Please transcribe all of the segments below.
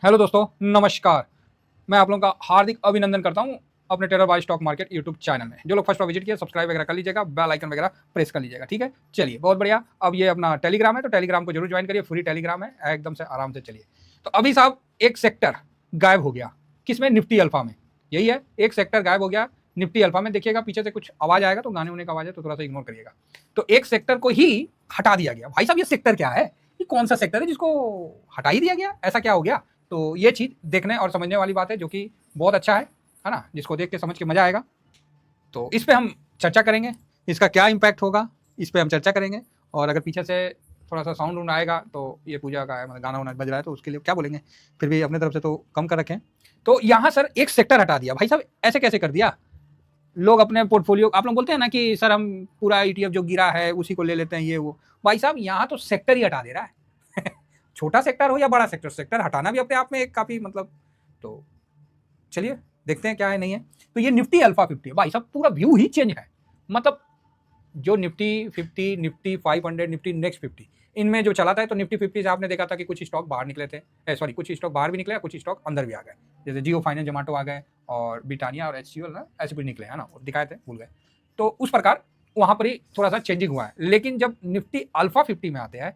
Hello दोस्तों, नमस्कार। मैं आप लोगों का हार्दिक अभिनंदन करता हूं अपने terror by stock market YouTube channel में। जो लोग फर्स्ट बार विजिट किया, सब्सक्राइब वगैरह कर लीजिएगा, बेल आइकन वगैरह प्रेस कर लीजिएगा। ठीक है, चलिए बहुत बढ़िया। अब ये अपना टेलीग्राम है, तो टेलीग्राम को जरूर ज्वाइन करिए, फ्री टेलीग्राम है, एकदम से आराम से चलिए। तो अभी साहब एक सेक्टर गायब हो गया, किसमें? निफ्टी अल्फा में। यही है, एक सेक्टर गायब हो गया निफ्टी अल्फा में। देखिएगा पीछे से कुछ आवाज आएगा, तो गाने उन्ने का आवाज है, तो थोड़ा सा इग्नोर करिएगा। तो एक सेक्टर को ही हटा दिया गया। भाई साहब ये सेक्टर क्या है? ये कौन सा सेक्टर है जिसको हटा ही दिया गया? ऐसा क्या हो गया? तो ये चीज देखने और समझने वाली बात है, जो कि बहुत अच्छा है ना, जिसको देख के समझ के मजा आएगा। तो इस पे हम चर्चा करेंगे, इसका क्या इम्पैक्ट होगा इस पे हम चर्चा करेंगे। और अगर पीछे से थोड़ा सा साउंड उन आएगा तो ये पूजा का है, मतलब गाना वाना बज रहा है, तो उसके लिए क्या बोलेंगे, फिर भी अपने तरफ से तो कम कर रखें। तो यहाँ सर एक सेक्टर हटा दिया। भाई साहब ऐसे कैसे कर दिया? लोग अपने पोर्टफोलियो, आप लोग बोलते हैं ना कि सर हम पूरा ईटीएफ जो गिरा है उसी को ले लेते हैं, ये वो। भाई साहब यहाँ तो सेक्टर ही हटा दे रहा है। छोटा सेक्टर हो या बड़ा सेक्टर, सेक्टर हटाना भी अपने आप में एक काफी मतलब। तो चलिए देखते हैं क्या है नहीं है। तो ये निफ्टी अल्फा 50 है भाई साहब, पूरा व्यू ही चेंज है। मतलब जो निफ्टी 50, निफ्टी 500, निफ्टी नेक्स्ट 50, इनमें जो चला था, तो निफ्टी 50 से आपने देखा था कि कुछ स्टॉक बाहर निकले थे, सॉरी कुछ स्टॉक बाहर भी निकले, कुछ स्टॉक अंदर भी आ गए। जैसे जियो फाइनेंस, जोमेटो आ गए, और ब्रिटानिया और एचसीएल ना, ऐसे कुछ निकले है ना, दिखाए थे, भूल गए। तो उस प्रकार वहां पर ही थोड़ा सा चेंजिंग हुआ है। लेकिन जब निफ्टी अल्फा 50 में आते हैं,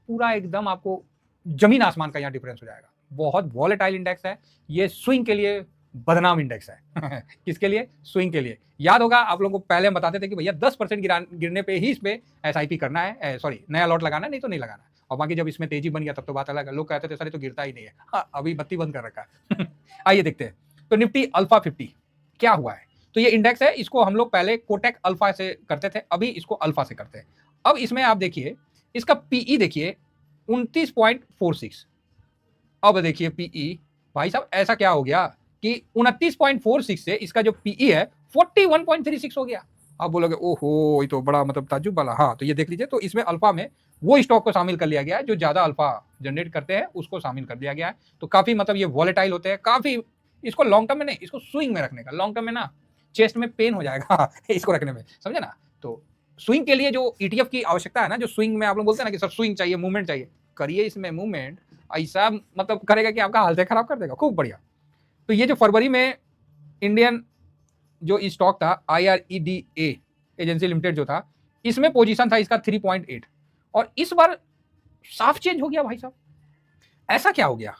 पूरा एकदम आपको जमीन आसमान का यहाँ डिफरेंस हो जाएगा। बहुत वॉलेटाइल इंडेक्स है ये, स्विंग के लिए बदनाम इंडेक्स है। किसके लिए? स्विंग के लिए। याद होगा आप लोगों को पहले हम बताते थे कि भैया 10% गिरने पे ही इस पे एसआईपी करना है, सॉरी नया लॉट लगाना है, नहीं तो नहीं लगाना। और बाकी जब इसमें तेजी बन गया तब तो बात अलग है, लोग कहते थे सर ये तो गिरता ही नहीं है। हाँ, अभी बत्ती बंद कर रखा है। आइए देखते हैं तो निफ्टी अल्फा 50 क्या हुआ है। तो ये इंडेक्स है, इसको हम लोग पहले कोटेक अल्फा से करते थे, अभी इसको अल्फा से करते हैं। अब इसमें आप देखिए, इसका पीई देखिए 29.46। अब देखिए पीई, भाई साहब ऐसा क्या हो गया कि 29.46 से इसका जो पीई है 41.36 हो गया। आप बोलोगे ओहो ये तो बड़ा मतलब ताज्जुब वाला। हाँ, तो ये देख लीजिए, तो इसमें अल्फा में वो स्टॉक को शामिल कर लिया गया है जो ज्यादा अल्फा जनरेट करते हैं, उसको शामिल कर दिया गया है। तो काफी मतलब ये वॉलेटाइल होते हैं काफी। इसको लॉन्ग टर्म में नहीं, इसको स्विंग में रखने का। लॉन्ग टर्म में ना चेस्ट में पेन हो जाएगा इसको रखने में, समझे ना। तो स्विंग के लिए जो ईटीएफ की आवश्यकता है ना, जो स्विंग में आप लोग बोलते हैं ना कि सर स्विंग चाहिए, मूवमेंट चाहिए, करिए इसमें मूवमेंट। ऐसा मतलब करेगा कि आपका हालत खराब कर देगा, खूब बढ़िया। तो ये जो फरवरी में इंडियन जो स्टॉक था, IREDA एजेंसी लिमिटेड जो था, इसमें पोजीशन था इसका 3.8, और इस बार साफ चेंज हो गया। भाई साहब ऐसा क्या हो गया?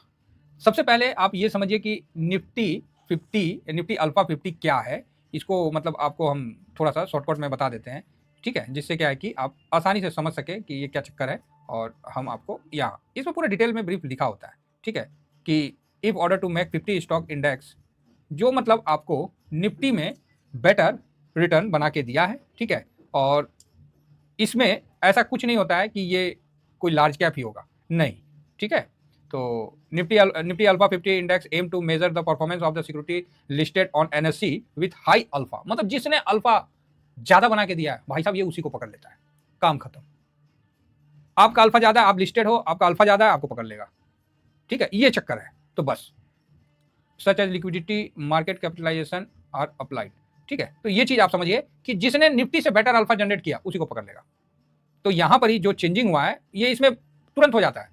सबसे पहले आप ये समझिए कि निफ्टी 50, निफ्टी अल्फा 50 क्या है, इसको मतलब आपको हम थोड़ा सा शॉर्टकट में बता देते हैं, ठीक है, जिससे क्या है कि आप आसानी से समझ सके कि ये क्या चक्कर है। और हम आपको यहाँ इसमें पूरा डिटेल में ब्रीफ लिखा होता है, ठीक है, कि if order to make 50 stock index, जो मतलब आपको निफ्टी में बेटर रिटर्न बना के दिया है, ठीक है। और इसमें ऐसा कुछ नहीं होता है कि ये कोई लार्ज कैप ही होगा, नहीं, ठीक है। तो Nifty alpha 50 index aim to measure the performance of the security listed on NSC with high alpha. मतलब जिसने अल्फा ज्यादा बना के दिया है भाई साहब, ये उसी को पकड़ लेता है, काम खत्म। आपका अल्फा ज्यादा है, आप लिस्टेड हो, आपका अल्फा ज्यादा है, आपको पकड़ लेगा, ठीक है, ये चक्कर है। तो बस such as liquidity market capitalisation are applied, ठीक है। तो ये चीज आप समझिए कि जिसने निफ्टी से बेटर अल्फा जनरेट किया उसी को पकड़ लेगा। तो यहां पर ही जो चेंजिंग हुआ है ये इसमें तुरंत हो जाता है,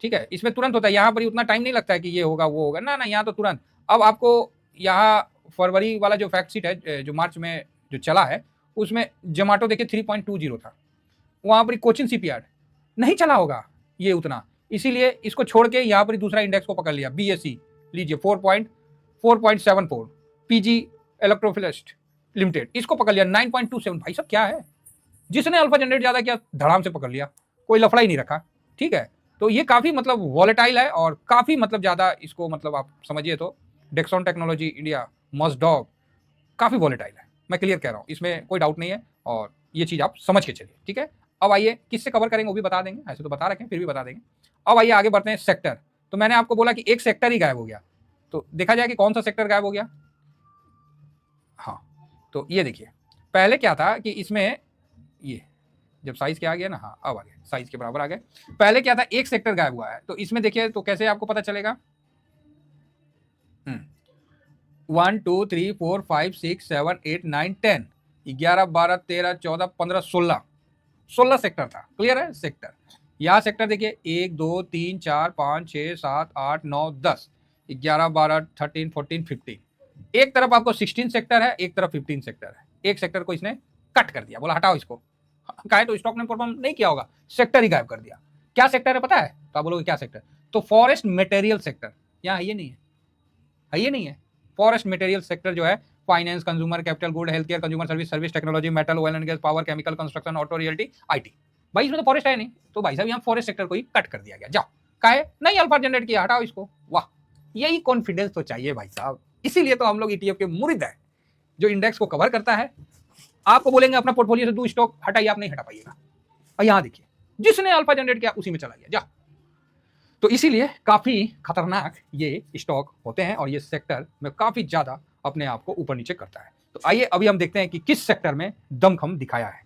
ठीक है, इसमें तुरंत होता है। यहां पर ही उतना टाइम नहीं लगता है कि ये होगा वो होगा, ना ना, यहाँ तो तुरंत। अब आपको यहाँ फरवरी वाला जो फैक्ट शीट है, जो मार्च में जो चला है, उसमें जोमेटो देखिए 3.20 था, वहां पर कोचिन सीपीआर नहीं चला होगा ये उतना, इसीलिए इसको छोड़ के यहाँ पर दूसरा इंडेक्स को पकड़ लिया, बीएसई लीजिए 4.74, पीजी इलेक्ट्रोफिलिस्ट लिमिटेड, इसको पकड़ लिया 9.27। भाई साहब क्या है, जिसने अल्फा जनरेट ज्यादा किया धड़ाम से पकड़ लिया, कोई लफड़ा ही नहीं रखा, ठीक है। तो ये काफी मतलब वॉलेटाइल है, और काफी मतलब ज्यादा इसको मतलब आप समझिए तो डेक्सॉन टेक्नोलॉजी इंडिया, मस्टडॉग, काफी वॉलेटाइल है, मैं क्लियर कह रहा हूँ, इसमें कोई डाउट नहीं है। और ये चीज आप समझ के चलिए, ठीक है। अब आइए किससे कवर करेंगे वो भी बता देंगे, ऐसे तो बता रखे फिर भी बता देंगे। अब आइए आगे बढ़ते हैं सेक्टर। तो मैंने आपको बोला कि एक सेक्टर ही गायब हो गया, तो देखा जाए कि कौन सा सेक्टर गायब हो गया। हाँ, तो ये देखिए पहले क्या था कि इसमें ये जब साइज क्या आ गया ना, हाँ अब आ गया, साइज के बराबर आ गए। पहले क्या था, एक सेक्टर गायब हुआ है, तो इसमें देखिए तो कैसे आपको पता चलेगा। 1 2 3 4 5 6 7 8 9 10, 11 12 13 14 15 16 सेक्टर था, क्लियर है सेक्टर। यहाँ सेक्टर देखिए 1 2 3 4 5 6 7 8 9 10 11 12 13 14 15। एक तरफ आपको 16 सेक्टर है, एक तरफ 15 सेक्टर है। एक सेक्टर को इसने कट कर दिया, बोला हटाओ इसको। कहे तो स्टॉक ने परफॉर्म नहीं किया होगा, सेक्टर ही गायब कर दिया। क्या सेक्टर है पता है? तो आप बोलोगे क्या सेक्टर? तो फॉरेस्ट मटेरियल सेक्टर यहाँ है, ये नहीं है, ये नहीं है। फॉरेस्ट मटेरियल सेक्टर जो है finance, consumer, capital good, health care, consumer service, service technology, metal, oil and gas, power, chemical, construction, auto, realty, IT. भाई इसमें तो फॉरेस्ट है नहीं, तो भाई साहब यहाँ फॉरेस्ट सेक्टर को ही कट कर दिया गया। जाओ, काहे नहीं अल्फा जनरेट किया, हटाओ इसको। वाह, यही कॉन्फिडेंस तो चाहिए भाई साहब। इसीलिए तो हम लोग ईटीएफ के मुरीद हैं, जो इंडेक्स को कवर करता है। आपको बोलेंगे अपना पोर्टफोलियो से 2 स्टॉक हटाइए, आप नहीं हटा पाइएगा। और यहां देखिए, जिसने अल्फा जनरेट किया उसी में चला गया। जा, तो इसीलिए काफी खतरनाक ये स्टॉक होते हैं और ये सेक्टर में काफी ज्यादा अपने आप को ऊपर नीचे करता है। तो आइए अभी हम देखते हैं कि किस सेक्टर में दमखम दिखाया है।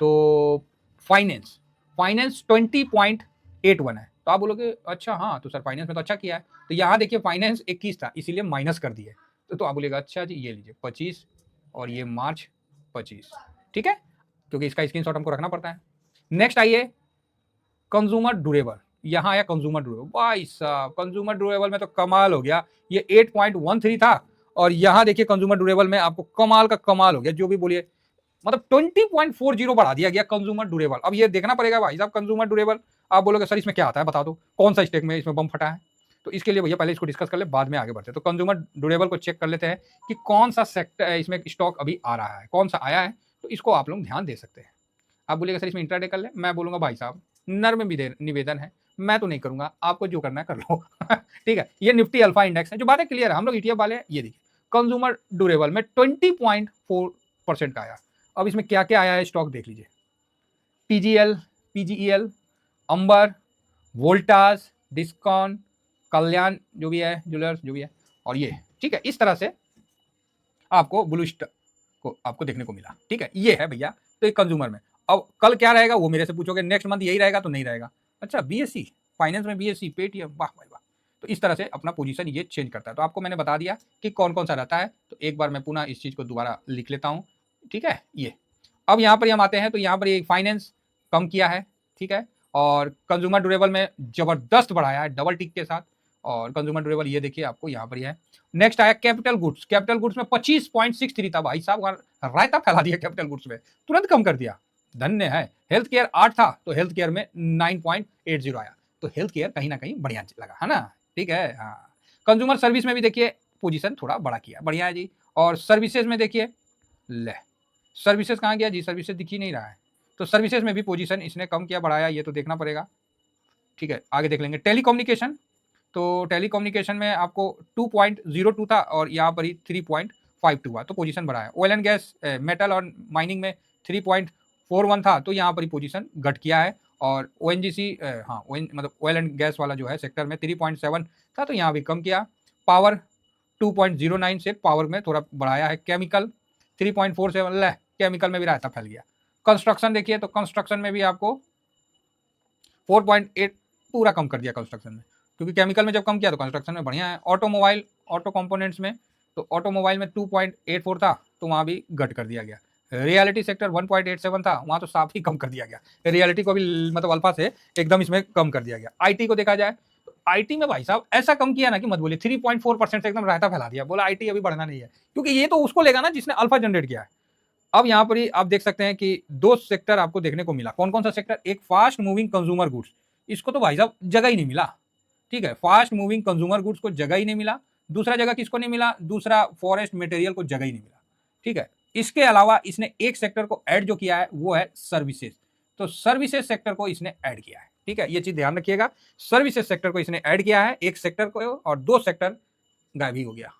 तो फाइनेंस 20.81 है। तो आप बोलोगे अच्छा हाँ तो सर फाइनेंस में तो अच्छा किया है। तो यहाँ देखिए फाइनेंस 21 था, इसीलिए माइनस कर दिए। तो आप बोलेगा अच्छा जी ये लीजिए 25 और ये मार्च 25, ठीक है, क्योंकि इसका स्क्रीनशॉट हमको रखना पड़ता है। नेक्स्ट आइए कंज्यूमर ड्यूरेबल। यहाँ आया कंज्यूमर ड्यूरेबल, भाई साहब कंज्यूमर ड्यूरेबल में तो कमाल हो गया। ये 8.13 था और यहाँ देखिए कंज्यूमर ड्यूरेबल में आपको कमाल का कमाल हो गया। जो भी बोलिए, मतलब 20.40 बढ़ा दिया गया कंज्यूमर ड्यूरेबल। अब ये देखना पड़ेगा भाई साहब कंज्यूमर ड्यूरेबल। आप बोलोगे सर इसमें क्या आता है बता दो, कौन सा स्टेक में इसमें बम फटा है? तो इसके लिए भैया पहले इसको डिस्कस कर ले, बाद में आगे बढ़ते हैं। तो कंज्यूमर ड्यूरेबल को चेक कर लेते हैं कि कौन सा सेक्टर इसमें स्टॉक अभी आ रहा है, कौन सा आया है। तो इसको आप लोग ध्यान दे सकते हैं। आप बोलिएगा सर इसमें इंट्राडे कर ले, मैं बोलूंगा भाई साहब नर्म निवेदन है, मैं तो नहीं करूंगा, आपको जो करना है कर लो। ठीक है, ये निफ्टी अल्फा इंडेक्स है, जो बातें क्लियर है, हम लोग ईटीएफ वाले हैं। ये देखिए कंज्यूमर ड्यूरेबल में 20.4% का आया। अब इसमें क्या क्या आया है स्टॉक देख लीजिए, पीजीएल, पीजीईएल, अंबर, वोल्टास, डिस्कॉन, कल्याण जो भी है, ज्वेलर्स जो भी है, और ये, ठीक है। इस तरह से आपको ब्लू स्टार को आपको देखने को मिला, ठीक है। ये है भैया तो एक कंज्यूमर में। अब कल क्या रहेगा वो मेरे से पूछोगे, नेक्स्ट मंथ यही रहेगा तो नहीं रहेगा। अच्छा बीएससी फाइनेंस में बीएससी, पेटीएम, वाह भाई वाह। तो इस तरह से अपना पोजीशन ये चेंज करता है। तो आपको मैंने बता दिया कि कौन कौन सा रहता है। तो एक बार मैं पुनः इस चीज को दोबारा लिख लेता हूँ, ठीक है। ये अब यहाँ पर हम आते हैं तो यहाँ पर ये फाइनेंस कम किया है, ठीक है, और कंज्यूमर ड्यूरेबल में जबरदस्त बढ़ाया है डबल टिक के साथ। और कंज्यूमर ड्यूरेबल ये देखिए आपको यहाँ पर ही है। नेक्स्ट आया कैपिटल गुड्स, कैपिटल गुड्स में 25.63 था। भाई साहब रायता फैला दिया कैपिटल गुड्स में, तुरंत कम कर दिया, धन्य है। हेल्थ केयर 8 था तो हेल्थ केयर में 9.80 आया। तो हेल्थ केयर कहीं ना कहीं बढ़िया लगा है ना, ठीक है। हाँ, कंज्यूमर सर्विस में भी देखिए पोजीशन थोड़ा बड़ा किया, बढ़िया है जी। और सर्विसेज में देखिए, ले सर्विसेज कहाँ गया जी, सर्विसेज दिख ही नहीं रहा है। तो सर्विसेज में भी पोजीशन इसने कम किया बढ़ाया, ये तो देखना पड़ेगा, ठीक है। आगे देख लेंगे टेलीकम्युनिकेशन। तो टेलीकम्युनिकेशन में आपको 2.02 था और यहाँ पर ही 3.52 हुआ, तो पोजीशन बढ़ा है। ऑयल एंड गैस, मेटल और माइनिंग में 3.41 था, तो यहाँ पर ही पोजीशन घट किया है। और ओएनजीसी, हाँ मतलब ऑयल एंड गैस वाला जो है सेक्टर में 3.7 था, तो यहाँ भी कम किया। पावर 2.09 से पावर में थोड़ा बढ़ाया है। केमिकल 3.47, ले केमिकल में भी रायता फैल गया। कंस्ट्रक्शन देखिए तो कंस्ट्रक्शन में भी आपको 4.8 पूरा कम कर दिया कंस्ट्रक्शन में, क्योंकि केमिकल में जब कम किया तो कंस्ट्रक्शन में बढ़िया है। ऑटोमोबाइल, ऑटो कंपोनेंट्स में, तो ऑटोमोबाइल में 2.84 था, तो वहाँ भी घट कर दिया गया। रियलिटी सेक्टर 1.87 था, वहाँ तो साफ ही कम कर दिया गया। रियलिटी को भी मतलब अल्फा से एकदम इसमें कम कर दिया गया। आईटी को देखा जाए तो आईटी में भाई साहब ऐसा कम किया ना कि मत बोलिए, 3.4% से एकदम रायता फैला दिया, बोला आईटी अभी बढ़ना नहीं है, क्योंकि ये तो उसको लेगा ना जिसने अल्फा जनरेट किया है। अब यहाँ पर ही आप देख सकते हैं कि 2 सेक्टर आपको देखने को मिला। कौन कौन सा सेक्टर? एक फास्ट मूविंग कंज्यूमर गुड्स, इसको तो भाई साहब जगह ही नहीं मिला, ठीक है। फास्ट मूविंग कंज्यूमर गुड्स को जगह ही नहीं मिला। दूसरा जगह किसको नहीं मिला? दूसरा फॉरेस्ट मटेरियल को जगह ही नहीं मिला, ठीक है। इसके अलावा इसने एक सेक्टर को ऐड जो किया है वो है सर्विसेज। तो सर्विसेज सेक्टर को इसने ऐड किया है, ठीक है, ये चीज ध्यान रखिएगा। सर्विसेज सेक्टर को इसने ऐड किया है, एक सेक्टर को, और 2 सेक्टर गायब ही हो गया।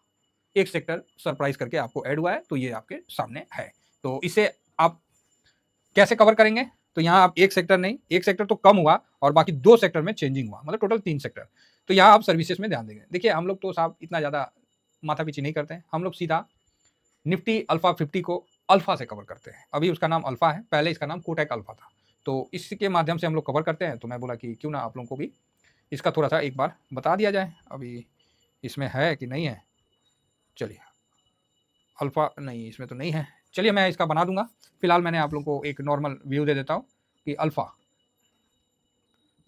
एक सेक्टर सरप्राइज करके आपको ऐड हुआ है, तो ये आपके सामने है। तो इसे आप कैसे कवर करेंगे? तो यहाँ आप एक सेक्टर नहीं, एक सेक्टर तो कम हुआ और बाकी 2 सेक्टर में चेंजिंग हुआ, मतलब टोटल 3 सेक्टर। तो यहाँ आप सर्विसेज में ध्यान देंगे। देखिए हम लोग तो साहब इतना ज़्यादा माथा पीछी नहीं करते हैं, हम लोग सीधा निफ्टी अल्फा 50 को अल्फा से कवर करते हैं। अभी उसका नाम अल्फा है, पहले इसका नाम कोटक अल्फा था, तो इसके माध्यम से हम लोग कवर करते हैं। तो मैं बोला कि क्यों ना आप लोगों को भी इसका थोड़ा सा एक बार बता दिया जाए। अभी इसमें है कि नहीं है, चलिए अल्फा नहीं, इसमें तो नहीं है, चलिए मैं इसका बना दूंगा। फिलहाल मैंने आप लोगों को एक नॉर्मल व्यू दे देता हूँ कि अल्फा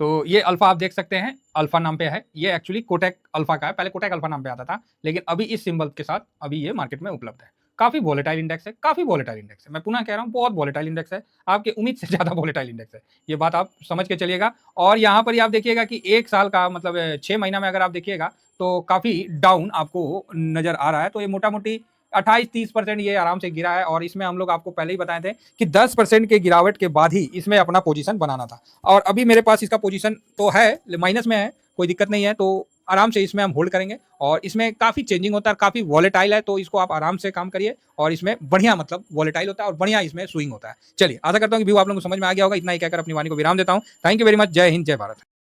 तो ये अल्फा आप देख सकते हैं, अल्फा नाम पे है। ये एक्चुअली कोटक अल्फा का है, पहले कोटक अल्फा नाम पे आता था, लेकिन अभी इस सिंबल के साथ अभी ये मार्केट में उपलब्ध है। काफ़ी वोलेटाइल इंडेक्स है, काफ़ी वोलेटाइल इंडेक्स है। मैं पुनः कह रहा हूँ, बहुत वोलेटाइल इंडेक्स है, आपकी उम्मीद से ज़्यादा वोलेटाइल इंडेक्स है। ये बात आप समझ के चलिएगा। और यहाँ पर ही आप देखिएगा कि 1 साल का मतलब 6 महीना में अगर आप देखिएगा तो काफ़ी डाउन आपको नज़र आ रहा है। तो ये मोटा-मोटी 28-30% ये आराम से गिरा है, और इसमें हम लोग आपको पहले ही बताए थे कि 10% के गिरावट के बाद ही इसमें अपना पोजीशन बनाना था। और अभी मेरे पास इसका पोजीशन तो है, माइनस में है, कोई दिक्कत नहीं है। तो आराम से इसमें हम होल्ड करेंगे, और इसमें काफ़ी चेंजिंग होता है, काफ़ी वॉलेटाइल है, तो इसको आप आराम से काम करिए। और इसमें बढ़िया मतलब वॉलेटाइल होता है और बढ़िया इसमें स्विंग होता है। चलिए, आशा करता हूँ कि व्यू आप लोगों को समझ में आ गया होगा। इतना ही कहकर अपनी वाणी को विराम देता हूँ। Thank you very much. जय हिंद, जय भारत।